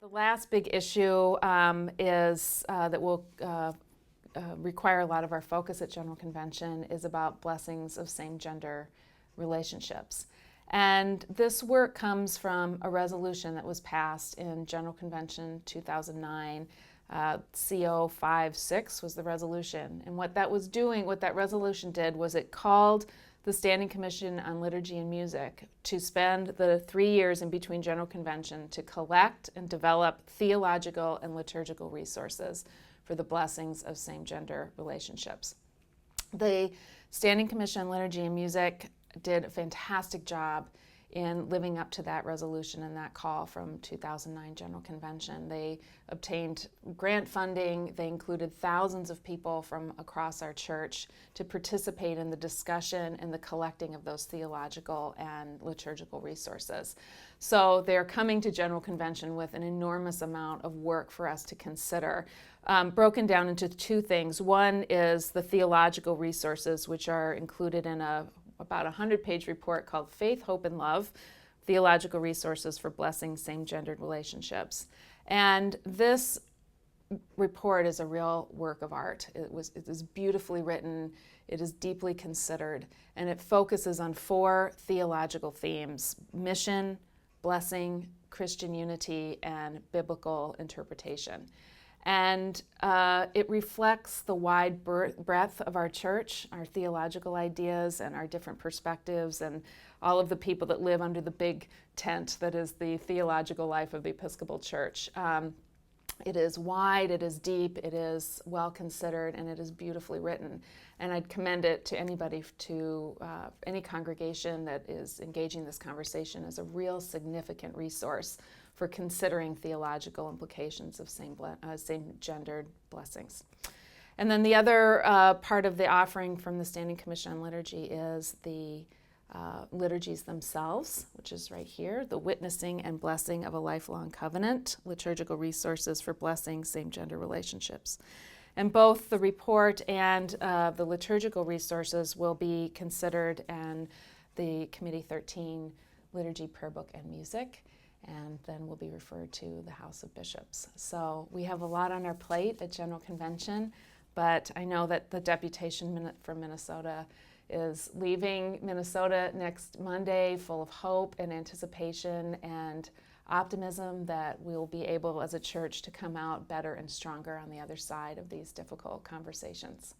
The last big issue is that will require a lot of our focus at General Convention is about blessings of same-gender relationships. And this work comes from a resolution that was passed in General Convention 2009. CO 56 was the resolution. And what that resolution did was it called the Standing Commission on Liturgy and Music to spend the 3 years in between General Convention to collect and develop theological and liturgical resources for the blessings of same-gender relationships. The Standing Commission on Liturgy and Music did a fantastic job in living up to that resolution and that call from 2009 General Convention. They obtained grant funding. They included thousands of people from across our church to participate in the discussion and the collecting of those theological and liturgical resources. So they're coming to General Convention with an enormous amount of work for us to consider, broken down into two things. One is the theological resources, which are included in about 100-page report called Faith, Hope, and Love, Theological Resources for Blessing Same-Gendered Relationships. And this report is a real work of art. It is beautifully written, it is deeply considered, and it focuses on 4 theological themes: mission, blessing, Christian unity, and biblical interpretation. And it reflects the wide breadth of our church, our theological ideas and our different perspectives, and all of the people that live under the big tent that is the theological life of the Episcopal Church. It is wide, it is deep, it is well considered, and it is beautifully written. And I'd commend it to anybody, to any congregation that is engaging this conversation as a real significant resource for considering theological implications of same-gendered blessings. And then the other part of the offering from the Standing Commission on Liturgy is the liturgies themselves, which is right here, the Witnessing and Blessing of a Lifelong Covenant, Liturgical Resources for Blessing Same-Gender Relationships. And both the report and the liturgical resources will be considered in the Committee 13 Liturgy, Prayer Book, and Music, and then will be referred to the House of Bishops. So we have a lot on our plate at General Convention, but I know that the deputation from Minnesota is leaving Minnesota next Monday full of hope and anticipation and optimism that we'll be able as a church to come out better and stronger on the other side of these difficult conversations.